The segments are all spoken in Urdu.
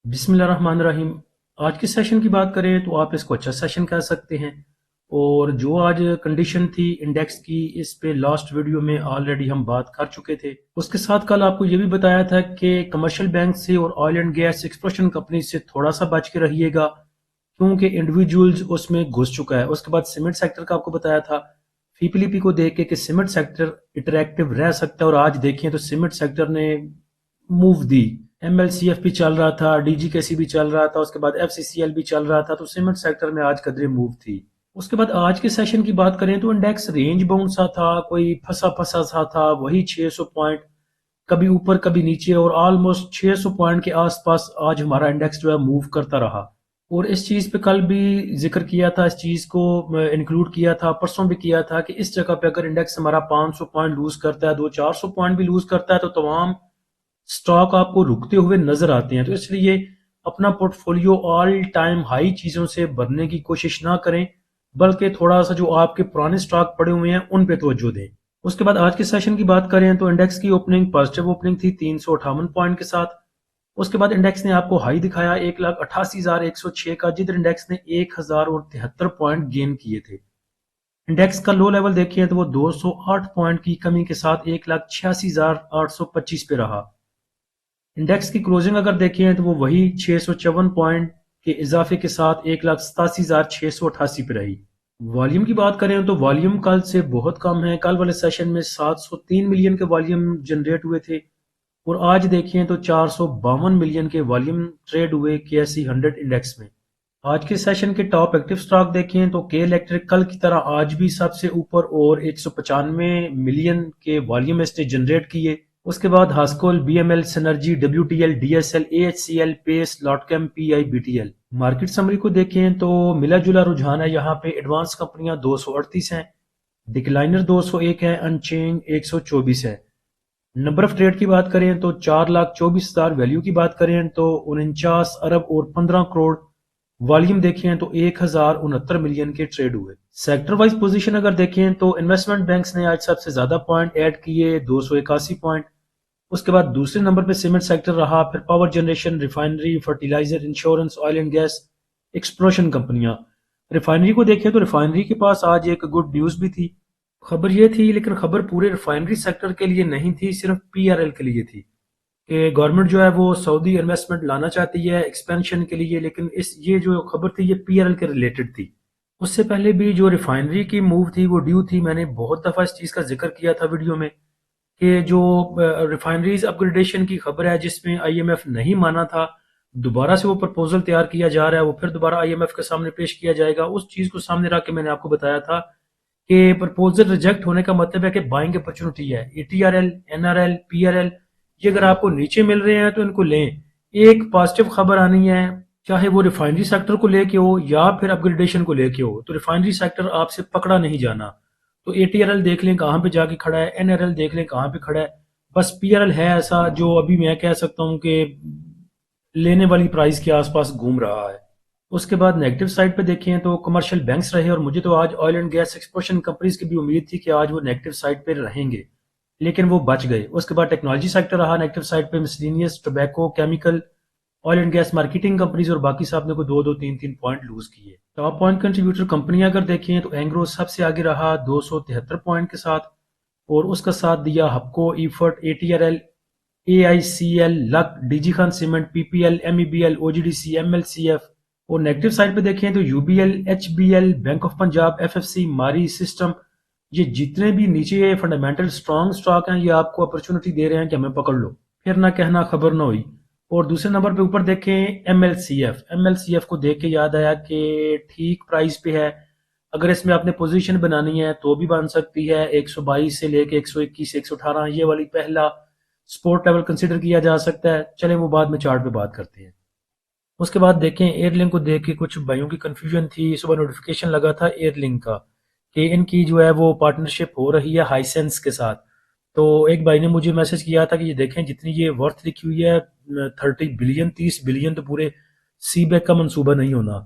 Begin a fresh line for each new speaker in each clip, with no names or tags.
بسم اللہ الرحمن الرحیم۔ آج کے سیشن کی بات کریں تو آپ اس کو اچھا سیشن کہہ سکتے ہیں، اور جو آج کنڈیشن تھی انڈیکس کی، اس پہ لاسٹ ویڈیو میں آلریڈی ہم بات کر چکے تھے۔ اس کے ساتھ کل آپ کو یہ بھی بتایا تھا کہ کمرشل بینک سے اور oil and gas exploration company سے تھوڑا سا بچ کے رہیے گا، کیونکہ انڈیویجولز اس میں گھس چکا ہے۔ اس کے بعد سیمنٹ سیکٹر کا آپ کو بتایا تھا فی پی لی پی کو دیکھ کے کہ سیمنٹ سیکٹر اٹریکٹیو رہ سکتا ہے، اور آج دیکھیں تو سیمنٹ سیکٹر نے موو دی۔ ایم ایل سی ایف بھی چل رہا تھا، ڈی جی کے سی بھی چل رہا تھا، اس کے بعد ایف سی سی ایل بھی چل رہا تھا، تو سیمنٹ سیکٹر میں آج قدرے موو تھی۔ اس کے بعد آج کے سیشن کی بات کریں تو انڈیکس رینج باؤنڈ سا تھا، کوئی پھنسا پھنسا سا تھا، وہی 600 پوائنٹ کبھی اوپر کبھی نیچے، اور آلموسٹ 600 پوائنٹ کے آس پاس آج ہمارا انڈیکس جو ہے موو کرتا رہا۔ اور اس چیز پہ کل بھی ذکر کیا تھا، اس چیز کو انکلوڈ کیا تھا، پرسوں بھی کیا تھا کہ اس جگہ پہ اگر انڈیکس ہمارا 500 پوائنٹ لوز کرتا ہے، 400 پوائنٹ بھی لوز کرتا ہے، تو تمام سٹاک آپ کو رکتے ہوئے نظر آتے ہیں۔ تو اس لیے اپنا port folio all time high چیزوں سے بھرنے کی کوشش نہ کریں، بلکہ تھوڑا سا جو آپ کے پرانے سٹاک پڑے ہوئے ہیں ان پہ توجہ دیں۔ اس کے بعد آج کے سیشن کی بات کریں تو انڈیکس کی اوپننگ پازیٹیو اوپننگ تھی 358 پوائنٹ کے ساتھ۔ اس کے بعد انڈیکس نے آپ کو ہائی دکھایا 1,88,106 کا، جدھر انڈیکس نے 1,073 پوائنٹ گین کیے تھے۔ انڈیکس کا لو لیول دیکھیں تو وہ 208 پوائنٹ کی کمی کے ساتھ 1,86,825 پہ رہا۔ انڈیکس کی کلوزنگ اگر دیکھیں تو وہ وہی 654 پوائنٹ کے اضافے کے ساتھ 1,87,688 پہ رہی۔ والیوم کی بات کریں تو والیوم کل سے بہت کم ہے، کل والے سیشن میں 703 ملین کے والیوم جنریٹ ہوئے تھے، اور آج دیکھیں تو 452 ملین کے والیوم ٹریڈ ہوئے کے ایس سی 100 انڈیکس میں۔ آج کے سیشن کے ٹاپ ایکٹیو سٹاک دیکھیں تو کے الیکٹرک کل کی طرح آج بھی سب سے اوپر، اور 195 ملین کے والیوم اس نے جنریٹ کیے۔ اس کے بعد Hascol, B M L, Synergy, W T L, D S L, A H C L, Pace, Lotchem, P I, B T L. Market summary کو دیکھیں تو ملا جلا رجحان ہے، یہاں پہ ایڈوانس کمپنیاں 238 ہیں، ڈکلائنر 201 ہیں، ان چینج 124 ہے۔ نمبر آف ٹریڈ کی بات کریں تو 4,24,000، ویلیو کی بات کریں تو 49 ارب اور 15 کروڑ، والیوم دیکھیں تو 1,069 ملین کے ٹریڈ ہوئے۔ سیکٹر وائز پوزیشن اگر دیکھیں تو انویسٹمنٹ بینکس نے آج سب سے زیادہ پوائنٹ ایڈ کیے، 281 پوائنٹ۔ اس کے بعد دوسرے نمبر پہ سیمنٹ سیکٹر رہا، پھر power generation, refinery, fertilizer, insurance, oil and gas, exploration کمپنیاں۔ ریفائنری کو دیکھیں تو ریفائنری کے پاس آج ایک گڈ نیوز بھی تھی، خبر یہ تھی، لیکن خبر پورے ریفائنری سیکٹر کے لیے نہیں تھی، صرف پی آر ایل کے لیے تھی، کہ گورنمنٹ جو ہے وہ سعودی انویسٹمنٹ لانا چاہتی ہے ایکسپینشن کے لیے، لیکن یہ جو خبر تھی یہ پی آر ایل کے ریلیٹڈ تھی۔ اس سے پہلے بھی جو ریفائنری کی موو تھی وہ ڈیو تھی، میں نے بہت دفعہ اس چیز کا ذکر کیا تھا ویڈیو میں، کہ جو ریفائنریز اپ گریڈیشن کی خبر ہے جس میں آئی ایم ایف نہیں مانا تھا، دوبارہ سے وہ پرپوزل تیار کیا جا رہا ہے، وہ پھر دوبارہ آئی ایم ایف کے سامنے پیش کیا جائے گا۔ اس چیز کو سامنے رکھ کے میں نے آپ کو بتایا تھا کہ پرپوزل ریجیکٹ ہونے کا مطلب ہے کہ بائنگ اپرچونٹی ہے، E T R L, N R L, P R L, یہ اگر آپ کو نیچے مل رہے ہیں تو ان کو لیں۔ ایک پازیٹیو خبر آنی ہے، چاہے وہ ریفائنری سیکٹر کو لے کے ہو یا پھر اپ گریڈیشن کو لے کے ہو، تو ریفائنری سیکٹر آپ سے پکڑا نہیں جانا۔ تو اے ٹی آر ایل دیکھ لیں کہاں پہ جا کے کھڑا ہے، این آر ایل دیکھ لیں کہاں پہ کھڑا ہے، بس پی آر ایل ہے ایسا جو ابھی میں کہہ سکتا ہوں کہ لینے والی پرائز کے آس پاس گھوم رہا ہے۔ اس کے بعد نیگیٹو سائڈ پہ دیکھیں تو کمرشل بینکس رہے، اور مجھے تو آج oil and gas exploration companies کی بھی امید تھی کہ آج وہ نیگیٹو سائڈ پہ رہیں گے، لیکن وہ بچ گئے۔ اس کے بعد ٹیکنالوجی سیکٹر رہا نیگیٹو سائڈ پہ، miscellaneous, tobacco, chemical, oil and gas marketing companies, اور باقی صاحب نے کو 2-2 3 پوائنٹ لوز کیے۔ ٹاپ پوائنٹ کنٹریبیوٹر کمپنیاں اگر دیکھیں تو اینگرو سب سے آگے رہا 273 پوائنٹ کے ساتھ، اور اس کا ساتھ دیا ہپکو، ایفرٹ، A T R L, A I C L, Luck, D G Khan cement, P P L, M E B L, O G D C, M L C F. اور نیگیٹو سائڈ پہ دیکھیں تو U B L, H B L, bank of Punjab, F F C, Mari system, یہ جتنے بھی نیچے فنڈامنٹل سٹرونگ سٹاک ہیں یہ آپ کو اپرچونٹی دے رہے ہیں کہ ہمیں پکڑ لو، پھر نہ کہنا خبر نہ ہوئی۔ اور دوسرے نمبر پہ اوپر دیکھیں M L C F, M L C F کو دیکھ کے یاد آیا کہ ٹھیک پرائز پہ ہے، اگر اس میں آپ نے پوزیشن بنانی ہے تو بھی بن سکتی ہے، 122 سے لے کے 121، 118، یہ والی پہلا سپورٹ لیول کنسیڈر کیا جا سکتا ہے۔ چلیں وہ بعد میں چارٹ پہ بات کرتے ہیں۔ اس کے بعد دیکھیں ایئر لنک کو دیکھ کے کچھ بھائیوں کی کنفیوژن تھی، صبح نوٹیفیکیشن لگا تھا ایئر لنک کا کہ ان کی جو ہے وہ پارٹنرشپ ہو رہی ہے ہائی سینس کے ساتھ، تو ایک بھائی نے مجھے میسج کیا تھا کہ یہ دیکھیں جتنی یہ ورتھ لکھی ہوئی ہے 30 بلین، 30 بلین تو پورے سی بیک کا منصوبہ نہیں ہونا۔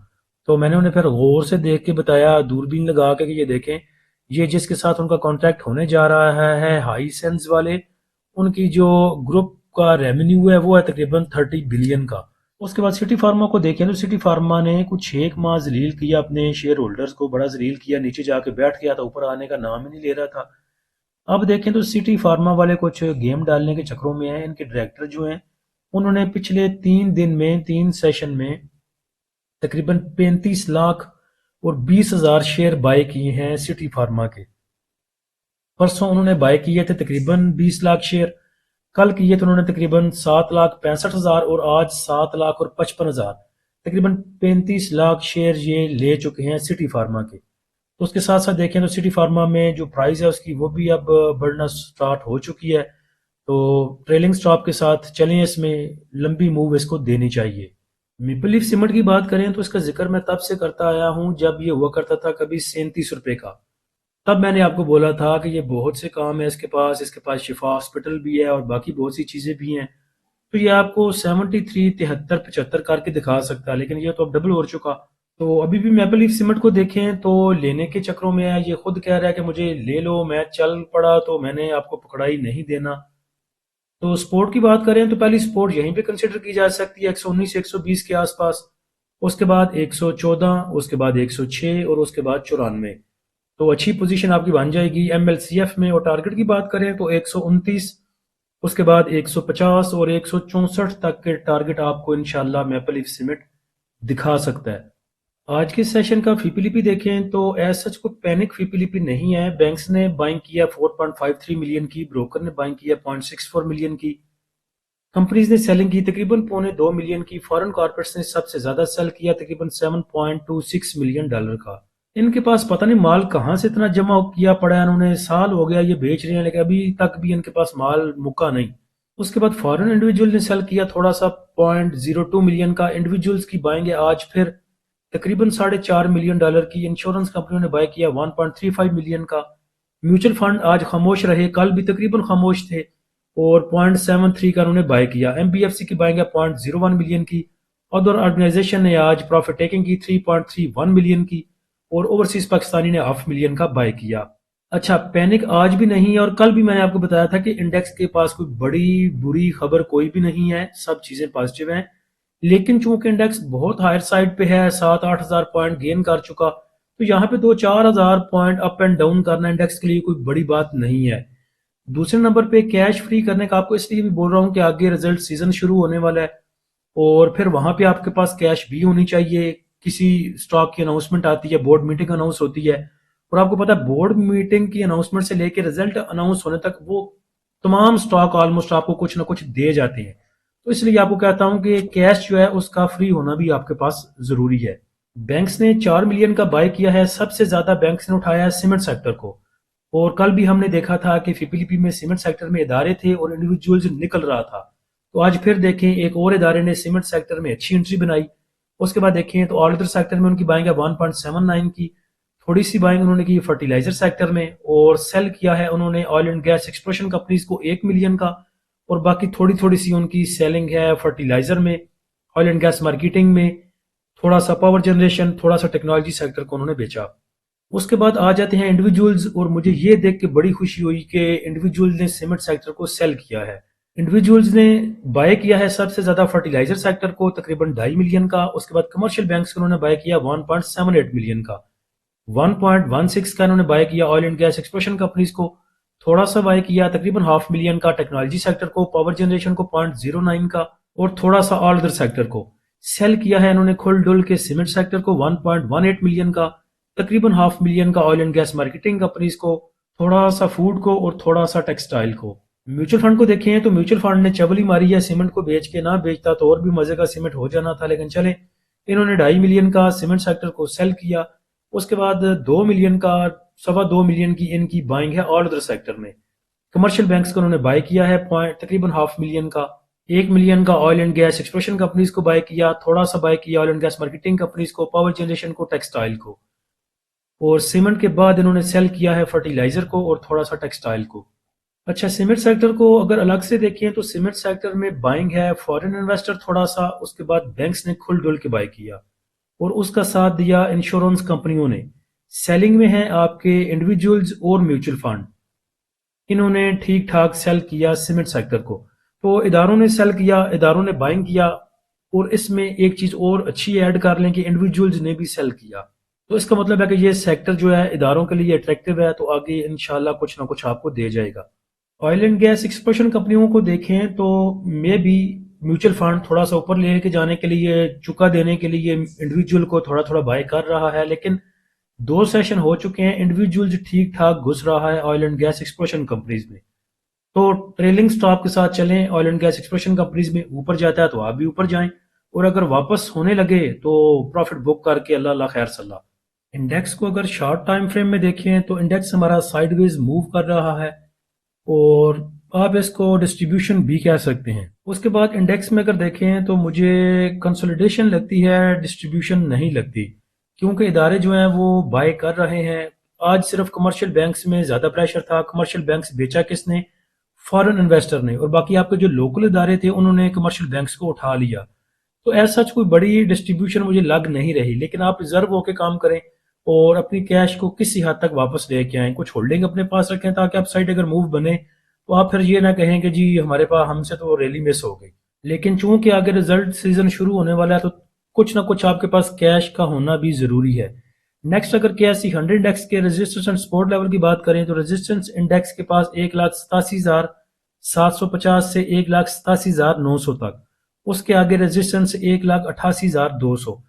تو میں نے انہیں پھر غور سے دیکھ کے بتایا دوربین لگا کے کہ یہ دیکھیں یہ جس کے ساتھ ان کا کانٹریکٹ ہونے جا رہا ہے ہائی سینس والے، ان کی جو گروپ کا ریونیو ہے وہ ہے تقریباً 30 بلین کا۔ اس کے بعد سٹی فارما کو دیکھیں تو سٹی فارما نے کچھ ایک ماہ ذلیل کیا اپنے شیئر ہولڈرز کو، بڑا ذلیل کیا، نیچے جا کے بیٹھ گیا تھا، اوپر آنے کا نام ہی نہیں لے رہا تھا۔ اب دیکھیں تو سٹی فارما والے کچھ گیم ڈالنے کے چکروں میں ہیں۔ ان کے ڈائریکٹر جو ہیں انہوں نے پچھلے 3 دن میں 3 سیشن میں تقریباً 35 لاکھ اور 20,000 شیئر بائی کیے ہیں سٹی فارما کے۔ پرسوں انہوں نے بائی کیے تھے تقریباً 20 لاکھ شیئر، کل کیے تو انہوں نے تقریباً 7,65,000 اور آج 7,55,000، تقریباً 35 لاکھ شیئر یہ لے چکے ہیں سٹی فارما کے۔ تو اس کے ساتھ ساتھ دیکھیں تو سٹی فارما میں جو پرائز ہے اس کی وہ بھی اب بڑھنا سٹارٹ ہو چکی ہے، تو ٹریلنگ سٹاپ کے ساتھ چلیں، اس میں لمبی موو اس کو دینی چاہیے۔ میپل لیف سیمنٹ کی بات کریں تو اس کا ذکر میں تب سے کرتا آیا ہوں جب یہ ہوا کرتا تھا کبھی 37 روپے کا۔ تب میں نے آپ کو بولا تھا کہ یہ بہت سے کام ہے اس کے پاس شفا ہاسپٹل بھی ہے اور باقی بہت سی چیزیں بھی ہیں، تو یہ آپ کو 73 73 75 کر کے دکھا سکتا ہے، لیکن یہ تو اب ڈبل ہو چکا۔ تو ابھی بھی میپل لیف سیمنٹ کو دیکھیں تو لینے کے چکروں میں ہے، یہ خود کہہ رہا ہے کہ مجھے لے لو، میں چل پڑا تو میں نے آپ کو پکڑائی نہیں دینا۔ تو سپورٹ کی بات کریں تو پہلی سپورٹ یہیں پہ کنسیڈر کی جا سکتی ہے 119 120 کے آس پاس، اس کے بعد 114، اس کے بعد 106 اور اس کے بعد 94، تو اچھی پوزیشن آپ کی بن جائے گی ایم ایل سی ایف میں۔ اور ٹارگٹ کی بات کریں تو 129، اس کے بعد 150 اور 164 تک کے ٹارگٹ آپ کو انشاءاللہ میپل لیف سیمنٹ دکھا سکتا ہے۔ آج کے سیشن کا فی پی لی پی دیکھیں تو ایز سچ کو پینک فی پی لی پی نہیں ہے، بینکس نے بائنگ کیا 4.53 ملین کی، بروکر نے بائنگ کیا 0.64 ملین کی، کمپنیز نے سیلنگ کی تقریباً 1.25 ملین کی، فارن کارپوریٹس نے سب سے زیادہ سیل کیا تقریباً 7.26 ملین ڈالر کا۔ ان کے پاس پتہ نہیں مال کہاں سے اتنا جمع کیا پڑا ہے، انہوں نے سال ہو گیا یہ بیچ رہے ہیں لیکن ابھی تک بھی ان کے پاس مال مکا نہیں۔ اس کے بعد فارن انڈیویجول نے سیل کیا تھوڑا سا 0.02 ملین کا، انڈیویجولز کی بائنگ ہے آج پھر تقریباً 4.5 ملین ڈالر کی، انشورنس کمپنیوں نے بائی کیا 1.35 ملین کا، میوچل فنڈ آج خاموش رہے، کل بھی تقریباً خاموش تھے اور 0.73 کا انہوں نے بائی کیا۔ ایم بی ایف سی کی بائنگ ہے 0.01 ملین کی، ادر آرگنائزیشن نے آج پروفٹ ٹیکنگ کی 3.31 ملین کی، اور اوورسیز پاکستانی نے 0.5 ملین کا بائی کیا۔ اچھا، پینک آج بھی نہیں ہے، اور کل بھی میں نے آپ کو بتایا تھا کہ انڈیکس کے پاس کوئی بڑی بری خبر کوئی بھی نہیں ہے، سب چیزیں پازیٹیو ہیں، لیکن چونکہ انڈیکس بہت ہائر سائڈ پہ ہے، 7-8 ہزار پوائنٹ گین کر چکا، تو یہاں پہ 2-4 ہزار پوائنٹ اپ اینڈ ڈاؤن کرنا انڈیکس کے لیے کوئی بڑی بات نہیں ہے۔ دوسرے نمبر پہ کیش فری کرنے کا آپ کو اس لیے بھی بول رہا ہوں کہ آگے رزلٹ سیزن شروع ہونے والا ہے، اور پھر وہاں پہ آپ کے پاس کیش بھی ہونی چاہیے۔ کسی سٹاک کی اناؤنسمنٹ آتی ہے، بورڈ میٹنگ اناؤنس ہوتی ہے، اور آپ کو پتا ہے بورڈ میٹنگ کی اناؤنسمنٹ سے لے کے رزلٹ اناؤنس ہونے تک وہ تمام سٹاک آلموسٹ آپ کو کچھ نہ کچھ دے جاتے ہیں، تو اس لیے آپ کو کہتا ہوں کہ کیش جو ہے اس کا فری ہونا بھی آپ کے پاس ضروری ہے۔ بینکس نے 4 ملین کا بائی کیا ہے، سب سے زیادہ بینکس نے اٹھایا ہے سیمنٹ سیکٹر کو، اور کل بھی ہم نے دیکھا تھا کہ فی پی لی پی میں سیمنٹ سیکٹر میں ادارے تھے اور انڈیویجولز نکل رہا تھا، تو آج پھر دیکھیں ایک اور ادارے نے سیمنٹ سیکٹر میں اچھی انٹری بنائی۔ اس کے بعد دیکھیں تو آل ادر سیکٹر میں ان کی بائنگ ہے 1.79 کی، تھوڑی سی بائنگ انہوں نے کی فرٹیلائزر سیکٹر میں، اور سیل کیا ہے انہوں نے oil and gas exploration companies کو 1 ملین کا، اور باقی تھوڑی سی ان کی سیلنگ ہے فرٹیلائزر میں، آئل اینڈ گیس مارکیٹنگ میں، تھوڑا سا پاور جنریشن، تھوڑا سا ٹیکنالوجی سیکٹر کو انہوں نے بیچا۔ اس کے بعد آ جاتے ہیں انڈیویجولز، اور مجھے یہ دیکھ کے بڑی خوشی ہوئی کہ انڈیویجولز نے سیمنٹ سیکٹر کو سیل کیا ہے۔ انڈیویجولز نے بائی کیا ہے سب سے زیادہ فرٹیلائزر سیکٹر کو تقریباً 2.5 ملین کا، اس کے بعد کمرشل بینکس کو انہوں نے بائی کیا 1.78 ملین کا، 1.16 کا انہوں نے بائی کیا oil and gas exploration companies کو، تھوڑا سا بائی کیا تقریباً 0.5 ملین کا ٹیکنالوجی سیکٹر کو، پاور جنریشن کو 0.09 کا، اور تھوڑا سا آل ادر سیکٹر کو۔ سیل کیا ہے انہوں نے کھل ڈل کے سیمنٹ سیکٹر کو 1.18 ملین کا، تقریباً 0.5 ملین کا oil and gas marketing companies کو، تھوڑا سا فوڈ کو، اور تھوڑا سا ٹیکسٹائل کو۔ میوچل فنڈ کو دیکھیں تو میوچل فنڈ نے چولی ماری ہے، سیمنٹ کو بیچ کے نہ بیچتا تو اور بھی مزے کا سیمنٹ ہو جانا تھا، لیکن چلیں انہوں نے 2.5 ملین کا سیمنٹ سیکٹر کو سیل کیا۔ اس کے بعد 2 ملین کا 2.25 ملین کی ان کی بائنگ ہے آل ادر سیکٹر میں۔ کمرشل بینکس کو انہوں نے بائی کیا ہے تقریباً 0.5 ملین کا، 1 ملین کا oil and gas exploration companies کو بائی کیا، تھوڑا سا بائی کیا oil and gas marketing companies کو، پاور جنریشن کو، ٹیکسٹائل کو، اور سیمنٹ کے بعد انہوں نے سیل کیا ہے فرٹیلائزر کو اور تھوڑا سا ٹیکسٹائل کو۔ اچھا، سیمنٹ سیکٹر کو اگر الگ سے دیکھیں تو سیمنٹ سیکٹر میں بائنگ ہے فارن انویسٹر تھوڑا سا، اس کے بعد بینکس نے کھل ڈل کے بائی کیا، اور اس کا ساتھ دیا انشورنس کمپنیوں نے۔ سیلنگ میں ہیں آپ کے انڈیویجولز اور میوچل فنڈ، انہوں نے ٹھیک ٹھاک سیل کیا سیمنٹ سیکٹر کو، تو اداروں نے سیل کیا، اداروں نے بائنگ کیا، اور اس میں ایک چیز اور اچھی ایڈ کر لیں کہ انڈیویجولز نے بھی سیل کیا، تو اس کا مطلب ہے کہ یہ سیکٹر جو ہے اداروں کے لیے اٹریکٹیو ہے، تو آگے انشاءاللہ کچھ نہ کچھ آپ کو دے جائے گا۔ آئل اینڈ گیس ایکسپلوشن کمپنیوں کو دیکھیں تو میں بھی میوچل فنڈ تھوڑا سا اوپر لے کے جانے کے لیے، چکا دینے کے لیے انڈیویجول کو تھوڑا تھوڑا بائی کر رہا ہے، لیکن 2 سیشن ہو چکے ہیں، انڈیویجولز ٹھیک ٹھاک گھس رہا ہے oil and gas exploration companies میں، تو ٹریلنگ سٹاپ کے ساتھ چلیں۔ Oil and gas exploration companies میں اوپر جاتا ہے تو آپ بھی اوپر جائیں، اور اگر واپس ہونے لگے تو پروفٹ بک کر کے اللہ اللہ خیر صلاح۔ انڈیکس کو اگر شارٹ ٹائم فریم میں دیکھیں تو انڈیکس ہمارا سائیڈ ویز موو کر رہا ہے، اور آپ اس کو ڈسٹریبیوشن بھی کہہ سکتے ہیں۔ اس کے بعد انڈیکس میں اگر دیکھیں تو مجھے کنسولیڈیشن لگتی ہے، ڈسٹریبیوشن نہیں لگتی، کیونکہ ادارے جو ہیں وہ بائی کر رہے ہیں۔ آج صرف کمرشل بینکس میں زیادہ پریشر تھا، کمرشل بینکس بیچا کس نے؟ فارن انویسٹر نے، اور باقی آپ کے جو لوکل ادارے تھے انہوں نے کمرشل بینکس کو اٹھا لیا، تو ایسا سچ کوئی بڑی ڈسٹریبیوشن مجھے لگ نہیں رہی۔ لیکن آپ ریزرو ہو کے کام کریں اور اپنی کیش کو کسی حد تک واپس لے کے آئیں، کچھ ہولڈنگ اپنے پاس رکھیں تاکہ اپ سائڈ اگر موو بنے تو آپ پھر یہ نہ کہیں کہ جی ہمارے پاس ہم سے تو ریلی مس ہو گئی۔ لیکن چونکہ آگے رزلٹ سیزن شروع ہونے والا ہے تو کچھ نہ کچھ آپ کے پاس کیش کا ہونا بھی ضروری ہے۔ نیکسٹ اگر کے ایس سی 100 انڈیکس کے ریزسٹنس اینڈ سپورٹ لیول کی بات کریں تو ریزسٹنس انڈیکس کے پاس 1,87,750 سے 1,87,900 تک، اس کے آگے ریزسٹنس 1,88,200۔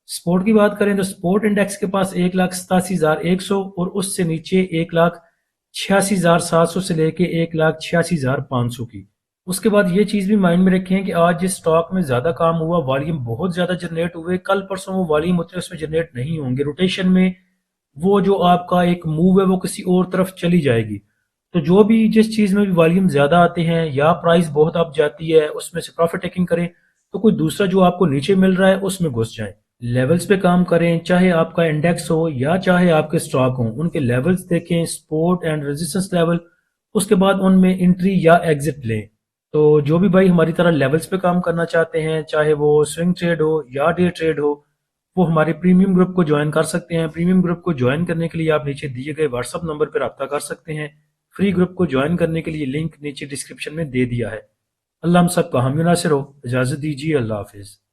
سپورٹ کی بات کریں تو سپورٹ انڈیکس کے پاس 1,87,100 اور اس سے نیچے 1,86,700 سے لے کے 1,86,500 کی۔ اس کے بعد یہ چیز بھی مائنڈ میں رکھیں کہ آج جس سٹاک میں زیادہ کام ہوا، والیوم بہت زیادہ جنریٹ ہوئے، کل پرسوں وہ والیوم اتنے اس میں جنریٹ نہیں ہوں گے، روٹیشن میں وہ جو آپ کا ایک موو ہے وہ کسی اور طرف چلی جائے گی۔ تو جو بھی جس چیز میں بھی والیوم زیادہ آتے ہیں یا پرائز بہت اپ جاتی ہے، اس میں سے پروفٹ ٹیکنگ کریں، تو کوئی دوسرا جو آپ کو نیچے مل رہا ہے اس میں گھس جائیں۔ لیولز پہ کام کریں، چاہے آپ کا انڈیکس ہو یا چاہے آپ کے سٹاک ہوں، ان کے لیولز دیکھیں، سپورٹ اینڈ ریزسٹنس لیول، اس کے بعد ان میں انٹری یا ایگزٹ لیں۔ تو جو بھی بھائی ہماری طرح لیولز پہ کام کرنا چاہتے ہیں، چاہے وہ سوئنگ ٹریڈ ہو یا ڈے ٹریڈ ہو، وہ ہمارے پریمیم گروپ کو جوائن کر سکتے ہیں۔ پریمیم گروپ کو جوائن کرنے کے لیے آپ نیچے دیے گئے واٹس ایپ نمبر پہ رابطہ کر سکتے ہیں۔ فری گروپ کو جوائن کرنے کے لیے لنک نیچے ڈسکرپشن میں دے دیا ہے۔ اللہ ہم سب کا حامی و ناصر ہو، اجازت دیجیے، اللہ حافظ۔